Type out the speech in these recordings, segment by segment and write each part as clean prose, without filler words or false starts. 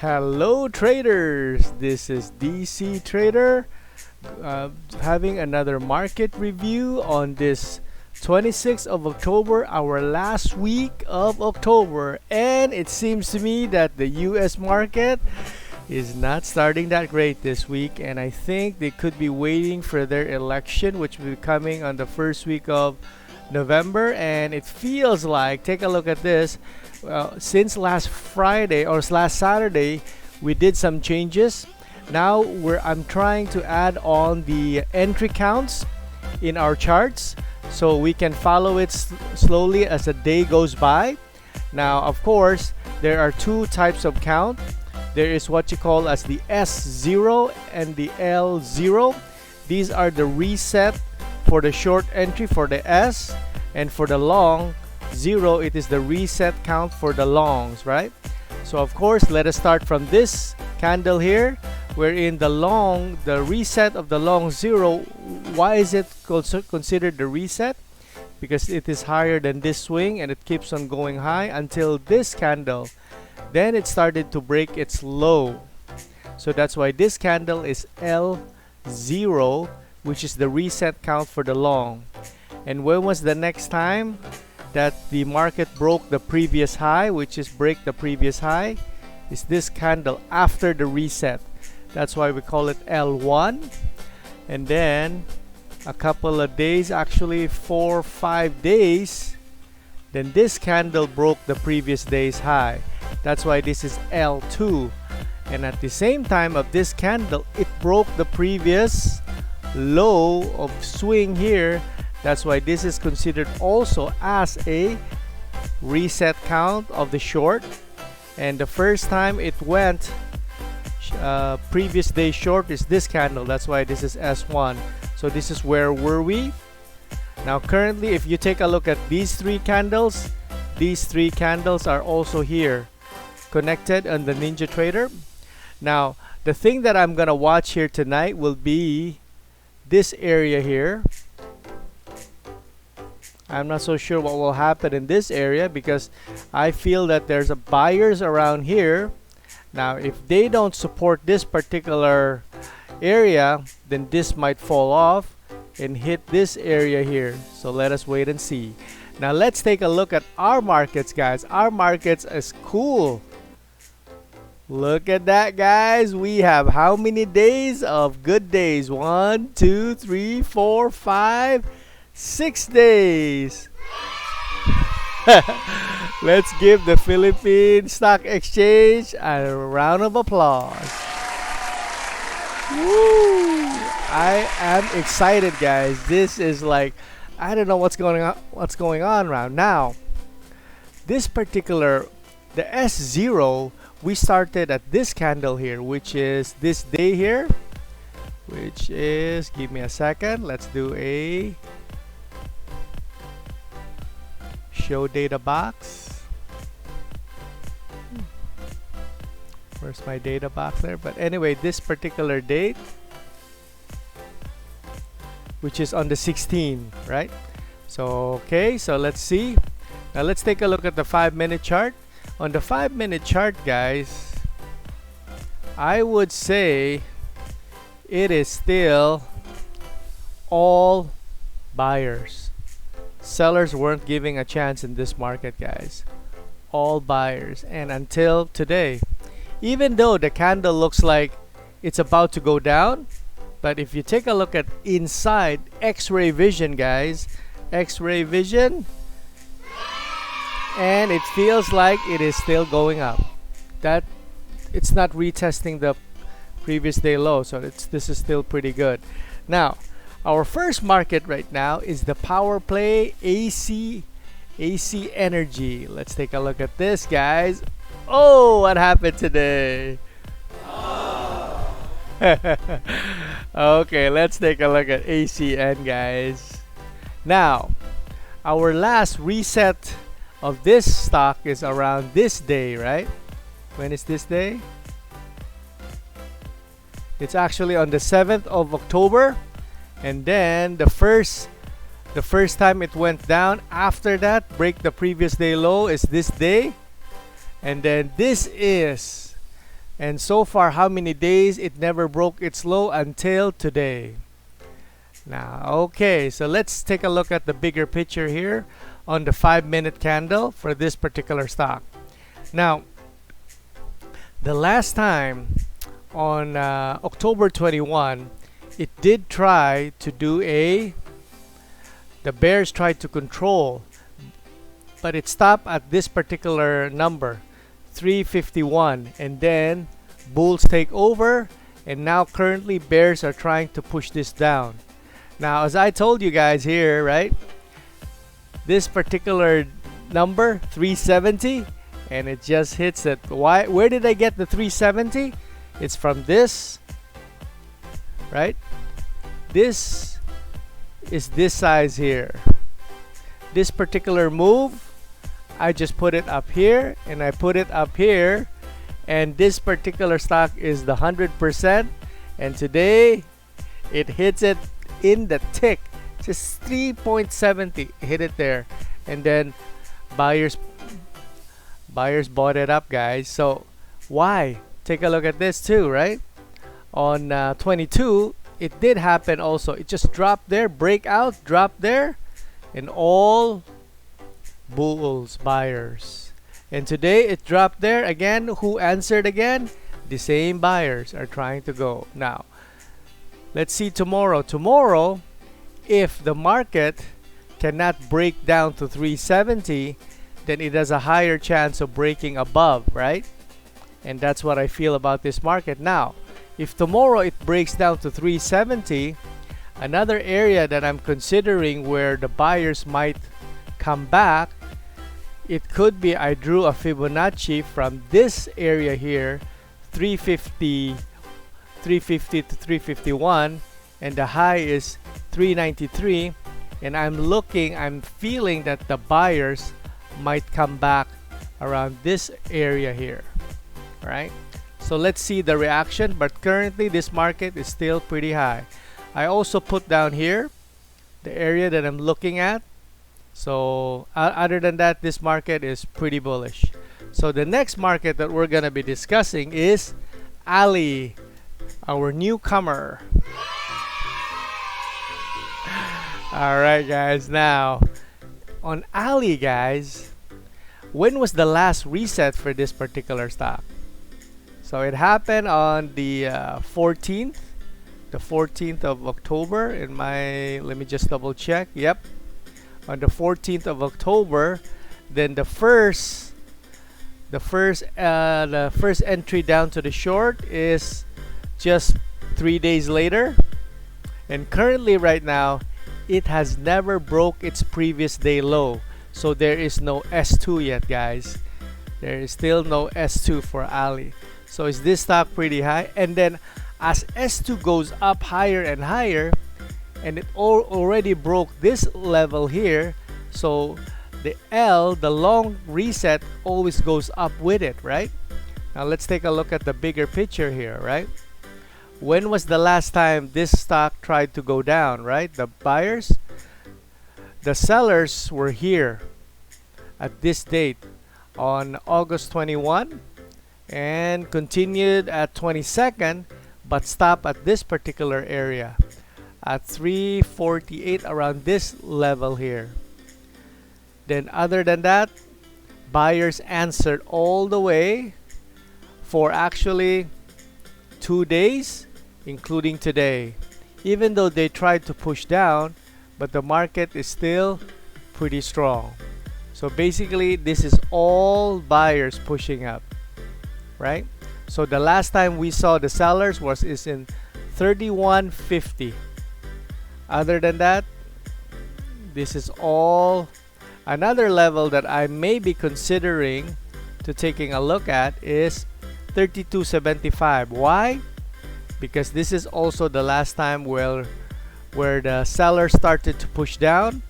Hello traders, this is DC Trader having another market review on this 26th of October, our last week of October, and it seems to me that the US market is not starting that great this week, and I think they could be waiting for their election, which will be coming on the first week of November. And it feels like, take a look at this, since last Friday or last Saturday we did some changes. Now I'm trying to add on the entry counts in our charts so we can follow it slowly as the day goes by. Now of course there are two types of count. There is what you call as the S0 and the L0. These are the reset for the short entry for the S, and for the long 0 it is the reset count for the longs, right? So of course let us start from this candle here, wherein the reset of the long 0. Why is it considered the reset? Because it is higher than this swing and it keeps on going high until this candle. Then it started to break its low. So that's why this candle is L0, which is the reset count for the long. And when was the next time that the market broke the previous high, which is break the previous high, is this candle after the reset. That's why we call it L1. And then a couple of days, actually 4 or 5 days, then this candle broke the previous day's high. That's why this is L2. And at the same time of this candle, it broke the previous low of swing here. That's why this is considered also as a reset count of the short. And the first time it went previous day short is this candle. That's why this is S1. So this is where were we. Now currently, if you take a look at these three candles are also here connected on the Ninja Trader. Now the thing that I'm gonna watch here tonight will be this area here. I'm not so sure what will happen in this area because I feel that there's a buyers around here. Now if they don't support this particular area, then this might fall off and hit this area here. So let us wait and see. Now let's take a look at our markets, guys. Our markets is cool. Look at that, guys. We have how many days of good days? 1, 2, 3, 4, 5, 6 days. Let's give the Philippine Stock Exchange a round of applause. Woo! I am excited, guys. This is like, I don't know what's going on around now. This particular, the S0, we started at this candle here, which is this day here, which is, give me a second, let's do a show data box. Where's my data box there? But anyway, this particular date, which is on the 16th, right? So okay, so let's see. Now let's take a look at the 5-minute chart. On the 5-minute chart, guys, I would say it is still all buyers. Sellers weren't giving a chance in this market, guys. All buyers. And until today, even though the candle looks like it's about to go down, but if you take a look at inside X-ray vision, guys, X-ray vision, and it feels like it is still going up. That it's not retesting the previous day low, so this is still pretty good. Now our first market right now is the power play AC energy. Let's take a look at this, guys. Oh, what happened today? Okay, let's take a look at ACN, guys. Now our last reset of this stock is around this day, right? When is this day? It's actually on the 7th of October. And then the first time it went down after that, break the previous day low, is this day. And then this is And so far, how many days it never broke its low until today? Now, okay, so let's take a look at the bigger picture here on the 5-minute candle for this particular stock. Now, the last time on October 21, it did try to do the bears tried to control, but it stopped at this particular number, 351, and then bulls take over, and now currently bears are trying to push this down. Now, as I told you guys here, right, this particular number, 370, and it just hits it. Where did I get the 370? It's from this, right? This is this size here. This particular move, I just put it up here, and I put it up here, and this particular stock is the 100%, and today it hits it in the tick, just 3.70, hit it there, and then buyers bought it up, guys. So why? Take a look at this too, right? On 22, it did happen also. It just dropped there, breakout, dropped there, and all bulls, buyers. And today it dropped there again. Who answered again? The same buyers are trying to go. Now, let's see tomorrow. Tomorrow, if the market cannot break down to 370, then it has a higher chance of breaking above, right? And that's what I feel about this market. Now, if tomorrow it breaks down to 370, another area that I'm considering where the buyers might come back, it could be I drew a Fibonacci from this area here, 350 to 351, and the high is 393, and I'm feeling that the buyers might come back around this area here, right? So let's see the reaction, but currently this market is still pretty high. I also put down here the area that I'm looking at. So other than that, this market is pretty bullish. So the next market that we're gonna be discussing is Ali, our newcomer. Alright guys, now on Ali, guys, when was the last reset for this particular stock? So it happened on the 14th of October. In my, let me just double check. Yep, on the 14th of October. Then the first entry down to the short is just 3 days later, and currently right now it has never broke its previous day low. So there is no S2 yet, guys. There is still no S2 for Ali. So is this stock pretty high? And then as S2 goes up higher and higher, and it already broke this level here, so the L, the long reset, always goes up with it, right? Now let's take a look at the bigger picture here, right? When was the last time this stock tried to go down, right? The buyers, the sellers were here at this date on August 21 and continued at 22nd, but stopped at this particular area at 348, around this level here. Then other than that, buyers answered all the way for actually 2 days, including today. Even though they tried to push down, but the market is still pretty strong. So basically, this is all buyers pushing up, right? So the last time we saw the sellers is in 3150. Other than that, this is all. Another level that I may be considering to taking a look at is 3275. Why? Because this is also the last time where the seller started to push down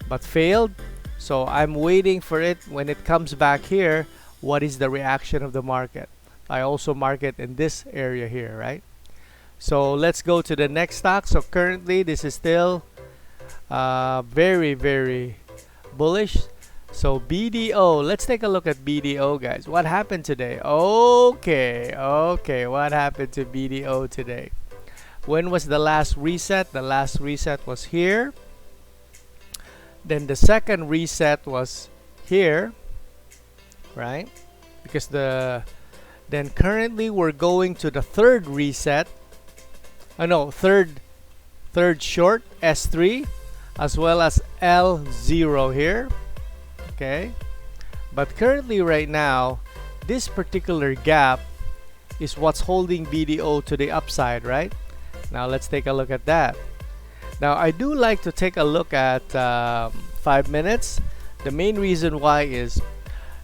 but failed. So I'm waiting for it. When it comes back here, what is the reaction of the market? I also market in this area here, right? So let's go to the next stock. So currently this is still very, very bullish. So BDO, let's take a look at BDO, guys. What happened today? Okay, what happened to BDO today? When was the last reset? The last reset was here. Then the second reset was here, right? Because then currently we're going to the third reset. No, third short, S3, as well as L0 here. Okay, but currently right now, this particular gap is what's holding BDO to the upside, right? Now let's take a look at that. Now I do like to take a look at 5 minutes. The main reason why is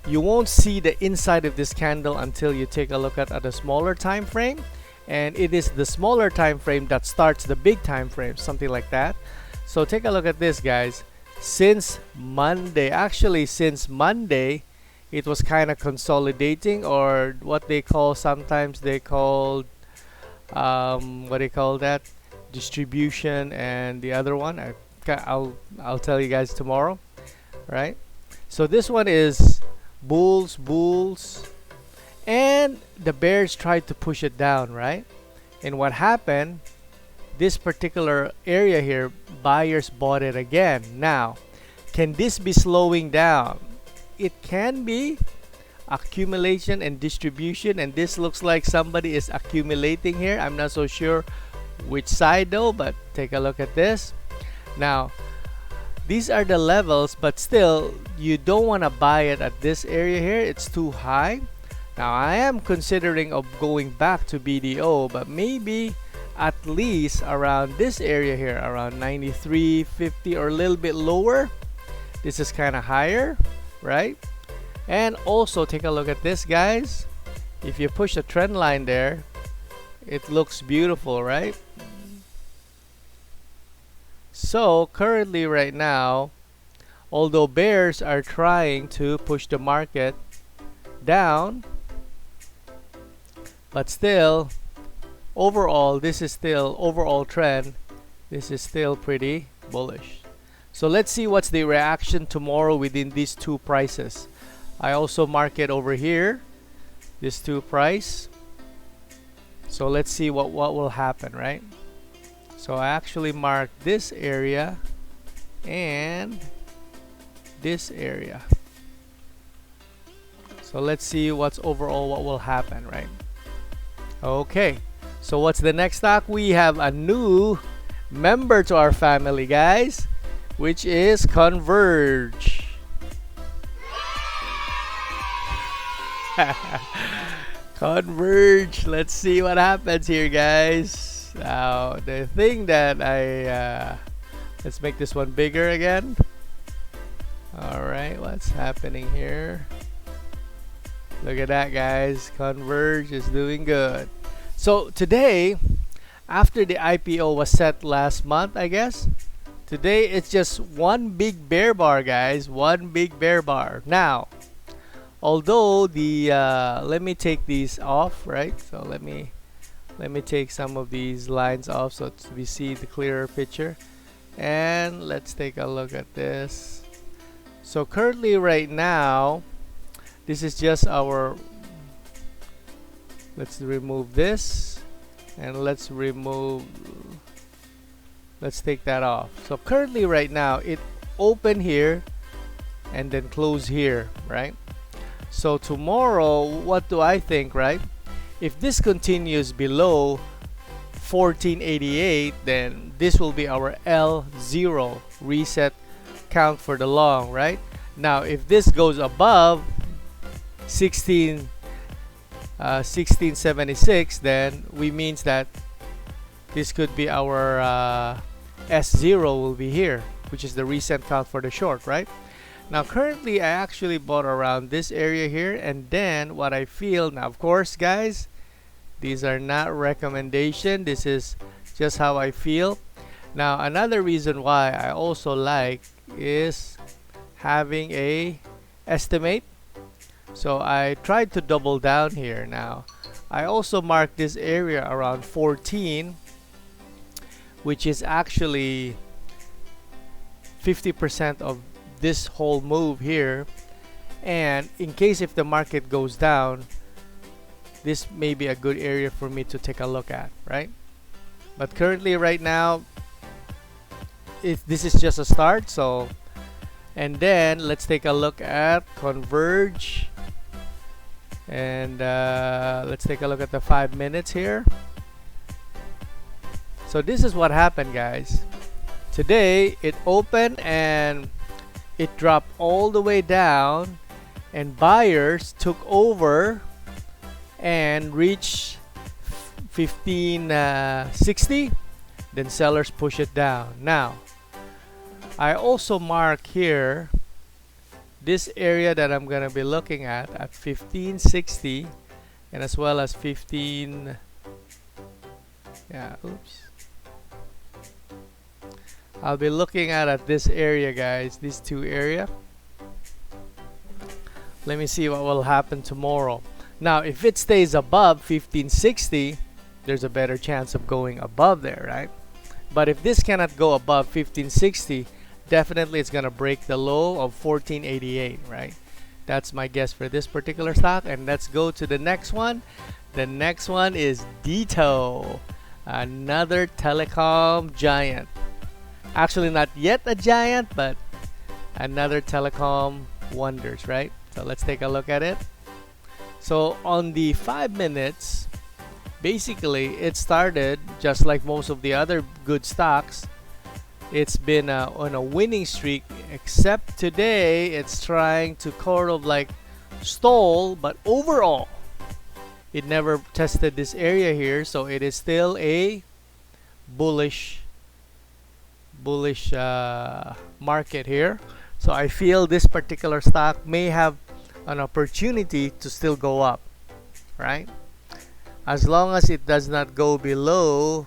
you won't see the inside of this candle until you take a look at a smaller time frame, and it is the smaller time frame that starts the big time frame, something like that. So take a look at this, guys. Since Monday, it was kind of consolidating, or what they call, sometimes they call what do you call that, distribution, and the other one I'll tell you guys tomorrow, right? So this one is bulls, and the bears tried to push it down, right? And what happened, this particular area here, buyers bought it again. Now, can this be slowing down? It can be. Accumulation and distribution, and this looks like somebody is accumulating here. I'm not so sure which side though, but take a look at this. Now, these are the levels, but still you don't want to buy it at this area here. It's too high. Now I am considering of going back to BDO, but maybe at least around this area here, around 93.50 or a little bit lower. This is kind of higher, right? And also take a look at this, guys. If you push the trend line there, it looks beautiful, right? So currently right now, although bears are trying to push the market down, but still overall, this is still overall trend, this is still pretty bullish. So let's see what's the reaction tomorrow within these two prices. I also mark it over here, these two price. So let's see what will happen, right? So I actually mark this area and this area. So let's see what's overall what will happen, right? Okay, so what's the next stock? We have a new member to our family, guys, which is Converge. Converge. Let's see what happens here, guys. Now the thing that let's make this one bigger again. Alright, what's happening here? Look at that, guys. Converge is doing good. So today, after the IPO was set last month, I guess, today it's just one big bear bar, guys. One big bear bar. Now, although the let me take these off, right? So let me take some of these lines off so we see the clearer picture. And let's take a look at this. So currently right now, this is just our, let's remove this, and let's take that off. So currently right now it open here and then close here, right? So tomorrow, what do I think, right? If this continues below 1488, then this will be our L0 reset count for the long, right? Now if this goes above 1676, then we means that this could be our S0 will be here, which is the reset count for the short, right? Now currently I actually bought around this area here, and then what I feel now, of course guys, these are not recommendation, this is just how I feel. Now another reason why I also like is having a estimate. So I tried to double down here. Now I also marked this area around 14, which is actually 50% of this whole move here, and in case if the market goes down, this may be a good area for me to take a look at, right? But currently right now, this is just a start. So, and then let's take a look at Converge, and let's take a look at the 5 minutes here. So this is what happened, guys. Today it opened and it dropped all the way down, and buyers took over and reached 1560. Then sellers push it down. Now I also mark here this area that I'm gonna be looking at 1560, and as well as 15, yeah, oops, I'll be looking at this area, guys, these two area. Let me see what will happen tomorrow. Now if it stays above 1560, there's a better chance of going above there, right? But if this cannot go above 1560, definitely it's gonna break the low of 1488, right? That's my guess for this particular stock. And let's go to the next one. The next one is DITO, another telecom giant. Actually not yet a giant, but another telecom wonders, right? So let's take a look at it. So on the 5 minutes, basically it started just like most of the other good stocks. It's been on a winning streak, except today it's trying to sort of like stall, but overall it never tested this area here, so it is still a bullish market here. So I feel this particular stock may have an opportunity to still go up, right? As long as it does not go below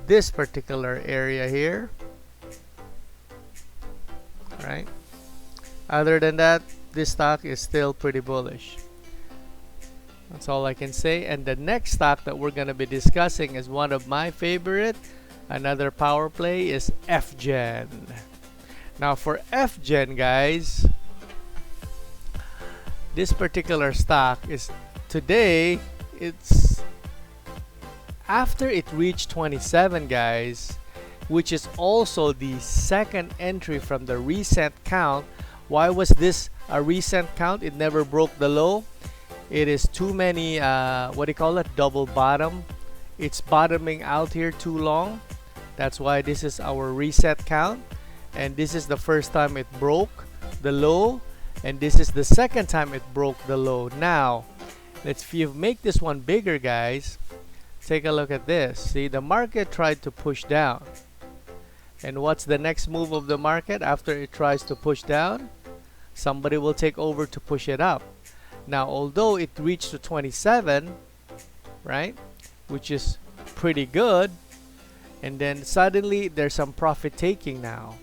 this particular area here, right? Other than that, this stock is still pretty bullish. That's all I can say. And the next stock that we're gonna be discussing is one of my favorite. Another power play is FGEN. Now for FGEN, guys, this particular stock is today, it's after it reached 27, guys, which is also the second entry from the recent count. Why was this a recent count? It never broke the low. It is too many what do you call it, double bottom. It's bottoming out here too long. That's why this is our reset count, and this is the first time it broke the low, and this is the second time it broke the low. Now let's make this one bigger, guys. Take a look at this. See, the market tried to push down, and what's the next move of the market after it tries to push down? Somebody will take over to push it up. Now although it reached to 27, right, which is pretty good, and then suddenly there's some profit taking now.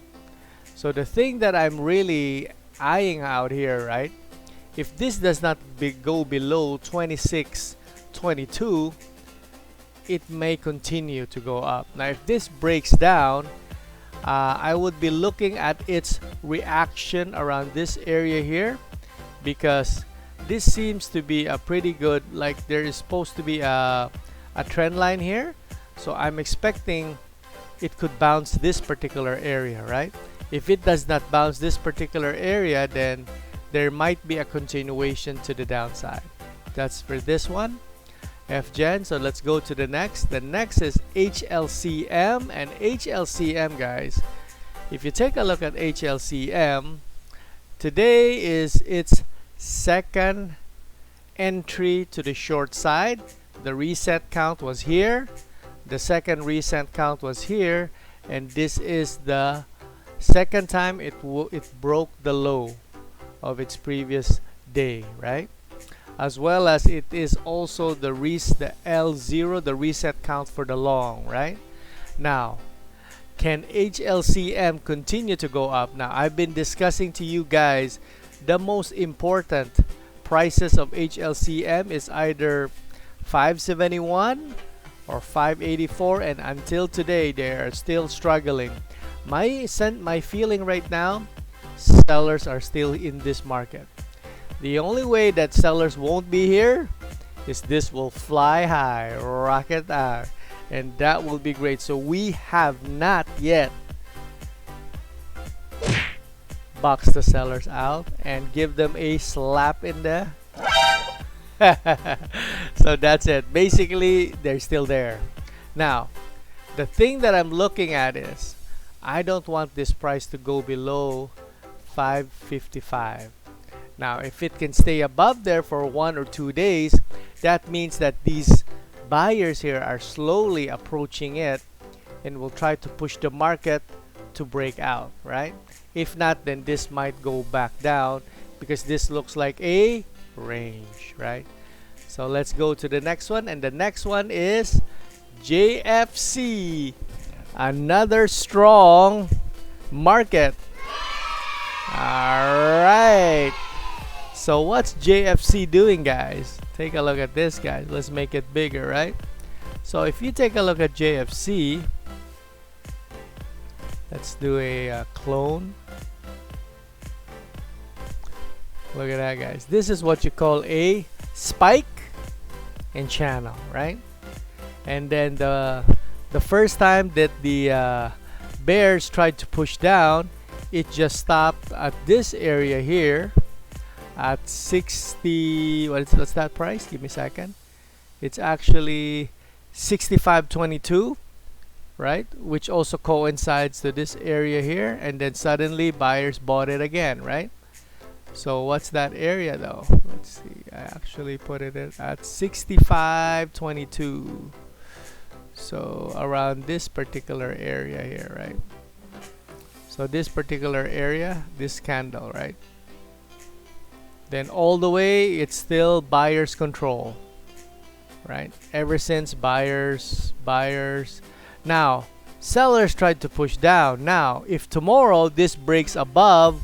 So the thing that I'm really eyeing out here, right, if this does not go below 26.22, it may continue to go up. Now if this breaks down, I would be looking at its reaction around this area here, because this seems to be a pretty good, like there is supposed to be a trend line here. So I'm expecting it could bounce this particular area, right? If it does not bounce this particular area, then there might be a continuation to the downside. That's for this one, FGEN. So let's go to the next. The next is HLCM. And HLCM, guys, if you take a look at HLCM, today is its second entry to the short side. The reset count was here, the second reset count was here, and this is the second time it broke the low of its previous day, right? As well as it is also the L0, the reset count for the long, right? Now, can HLCM continue to go up? Now, I've been discussing to you guys the most important prices of HLCM is either 571 or 584, and until today they are still struggling. My feeling right now, sellers are still in this market. The only way that sellers won't be here is this will fly high, rocket high, and that will be great. So we have not yet boxed the sellers out and give them a slap in the so that's it. Basically, they're still there. Now, the thing that I'm looking at is I don't want this price to go below 555. Now, if it can stay above there for 1 or 2 days, that means that these buyers here are slowly approaching it and will try to push the market to break out, right? If not, then this might go back down because this looks like a range, right? So let's go to the next one, and the next one is JFC, another strong market. All right, so what's JFC doing, guys? Take a look at this, guys. Let's make it bigger, right? So if you take a look at JFC, let's do a clone. Look at that, guys. This is what you call a spike and channel, right? And then the first time that the bears tried to push down, it just stopped at this area here at 60. What's that price? Give me a second. It's actually 65.22, right? Which also coincides to this area here, and then suddenly buyers bought it again, right? So what's that area though? Let's see. I actually put it at 65.22. So around this particular area here, right? So this particular area, this candle, right? Then all the way, it's still buyers control, right? Ever since buyers. Now, sellers tried to push down. Now, if tomorrow this breaks above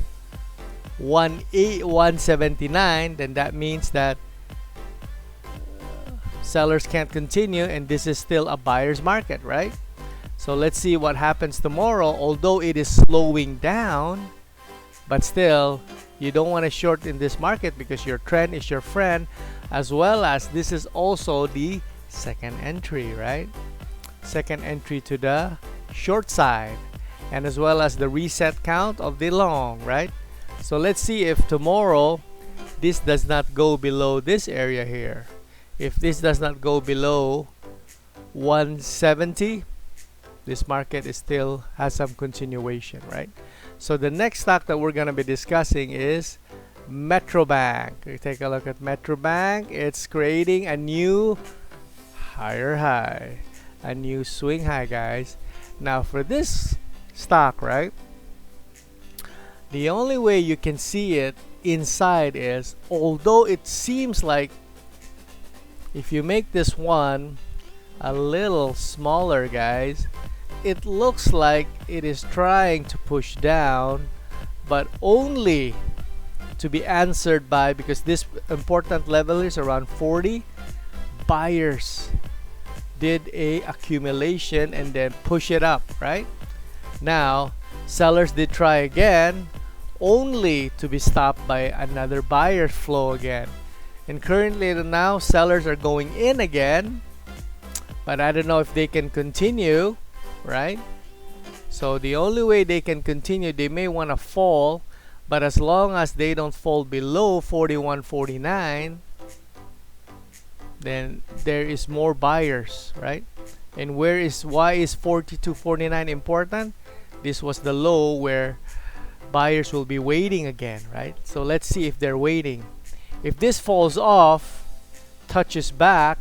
179, then that means that sellers can't continue, and this is still a buyer's market, right? So let's see what happens tomorrow. Although it is slowing down, but still you don't want to short in this market because your trend is your friend, as well as this is also the second entry, right? Second entry to the short side, and as well as the reset count of the long, right? So let's see if tomorrow this does not go below this area here. If this does not go below 170, this market is still has some continuation, right? So the next stock that we're going to be discussing is Metrobank. We take a look at Metrobank. It's creating a new higher high, a new swing high, guys. Now for this stock, right, the only way you can see it inside is, although it seems like if you make this one a little smaller, guys, it looks like it is trying to push down, but only to be answered by, because this important level is around 40, buyers did a accumulation and then push it up, right? Now sellers did try again, only to be stopped by another buyer flow again. And currently now sellers are going in again, but I don't know if they can continue, right? So the only way they can continue, they may want to fall, but as long as they don't fall below 41.49, then there is more buyers, right? And why is 42.49 important? This was the low where buyers will be waiting again, right? So let's see if they're waiting. If this falls off, touches back,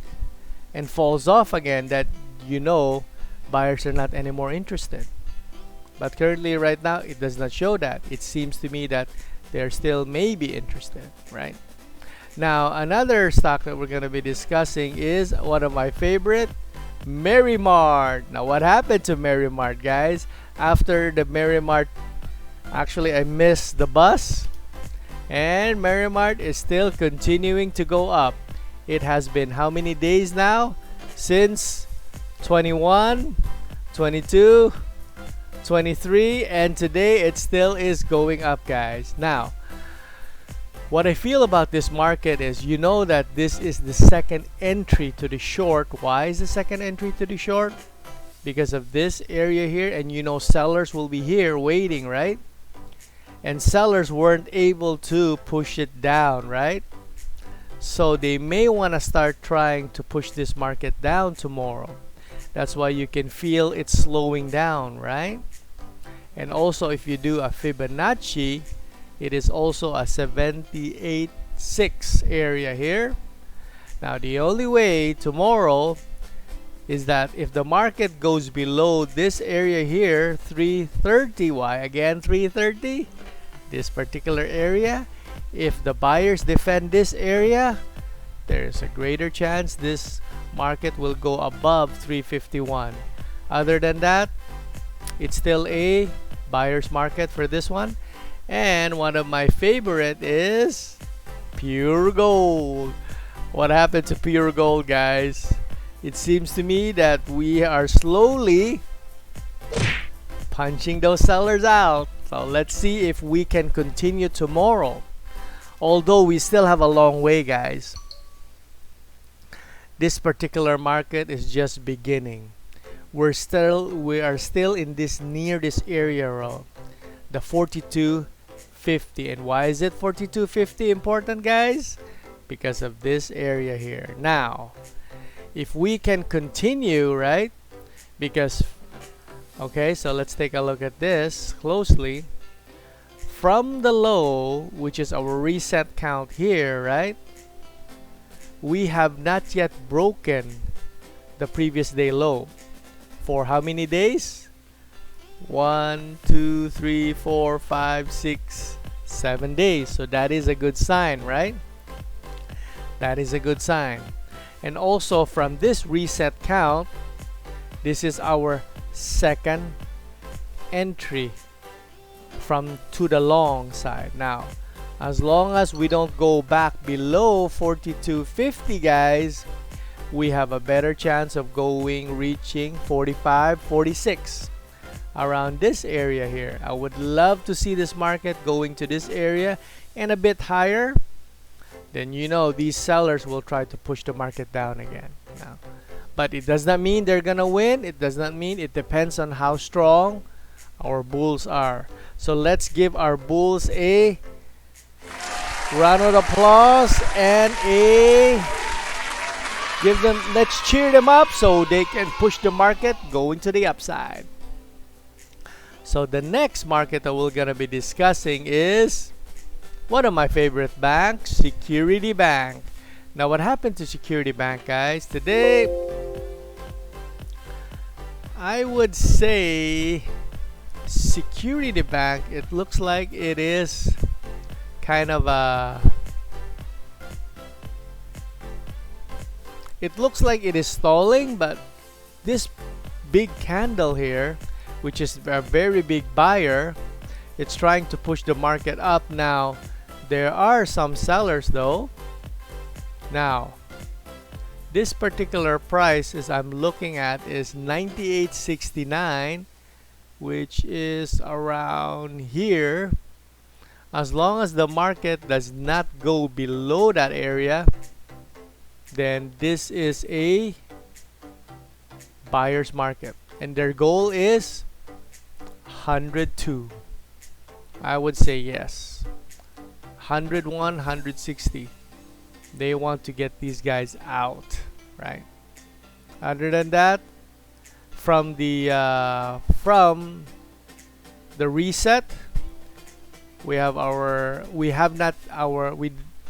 and falls off again, that you know buyers are not anymore interested. But currently right now it does not show that. It seems to me that they're still maybe interested, right? Now another stock that we're going to be discussing is one of my favorite, Merrimart. Now what happened to Merrimart, guys? After the Merrimart, actually I missed the bus, and Merrimart is still continuing to go up. It has been how many days now? Since 21, 22, 23, and today it still is going up, guys. Now, what I feel about this market is, you know that this is the second entry to the short. Why is the second entry to the short? Because of this area here, and you know sellers will be here waiting, right? And sellers weren't able to push it down, right? So they may want to start trying to push this market down tomorrow. That's why you can feel it's slowing down, right? And also if you do a Fibonacci, it is also a 78.6 area here. Now the only way tomorrow is that if the market goes below this area here, 330, why again 330? This particular area, if the buyers defend this area, there's a greater chance this market will go above 351. Other than that, it's still a buyer's market for this one. And one of my favorite is pure gold. What happened to pure gold, guys? It seems to me that we are slowly punching those sellers out. So let's see if we can continue tomorrow. Although we still have a long way, guys. This particular market is just beginning. We are still in this near this area, the 42.50. And why is it 42.50 important, guys? Because of this area here. Now, if we can continue, right? Because, okay, so let's take a look at this closely. From the low, which is our reset count here, right? We have not yet broken the previous day low. For how many days? 1, 2, 3, 4, 5, 6, 7 days. So that is a good sign, right? That is a good sign. And also from this reset count, this is our second entry from to the long side. Now, as long as we don't go back below 42.50, guys, we have a better chance of reaching 45, 46 around this area here. I would love to see this market going to this area and a bit higher. Then you know these sellers will try to push the market down again. Now, but it does not mean they're gonna win. It does not mean, it depends on how strong our bulls are. So let's give our bulls a round of applause and let's cheer them up so they can push the market going to the upside. So the next market that we're gonna be discussing is one of my favorite banks, Security Bank. Now what happened to Security Bank, guys? Today, I would say Security Bank, it looks like it is kind of it looks like it is stalling, but this big candle here, which is a very big buyer, it's trying to push the market up. Now there are some sellers though. Now this particular price is I'm looking at is 98.69, which is around here. As long as the market does not go below that area, then this is a buyer's market, and their goal is 102. I would say yes. 101, 160. They want to get these guys out, right? Other than that, from the reset, we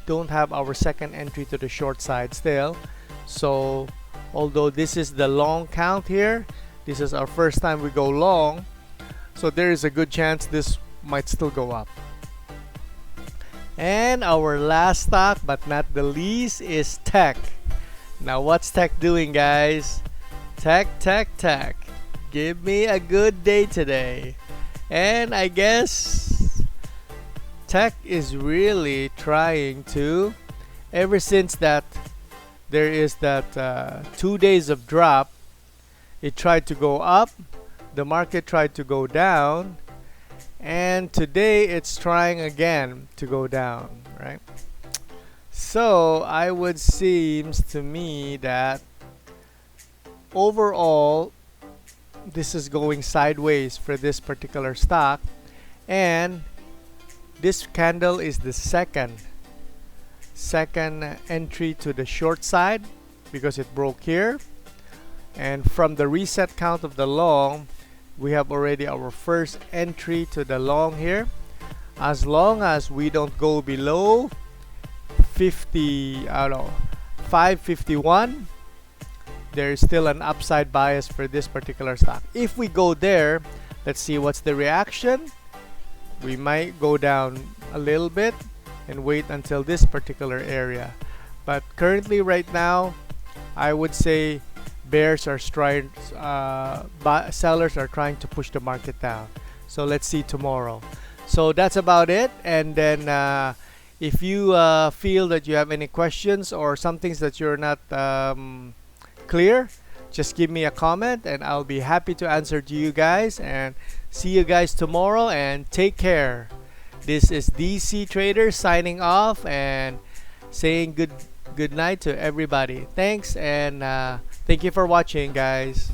don't have our second entry to the short side still. So although this is the long count here, this is our first time we go long, so there is a good chance this might still go up. And our last stock but not the least is Tech. Now what's Tech doing, guys? Tech. Give me a good day today. And I guess Tech is really trying to, ever since that there is that 2 days of drop, it tried to go up, the market tried to go down, and today it's trying again to go down, right? So I would seems to me that overall this is going sideways for this particular stock, and this candle is the second entry to the short side because it broke here, and from the reset count of the long, we have already our first entry to the long here. As long as we don't go below 551, there is still an upside bias for this particular stock. If we go there, let's see what's the reaction. We might go down a little bit and wait until this particular area, but currently right now I would say bears are trying, sellers are trying to push the market down. So let's see tomorrow. So that's about it. And then if you feel that you have any questions or some things that you're not clear, just give me a comment and I'll be happy to answer to you guys. And see you guys tomorrow, and take care. This is DC Trader signing off and saying good night to everybody. Thanks, and thank you for watching, guys.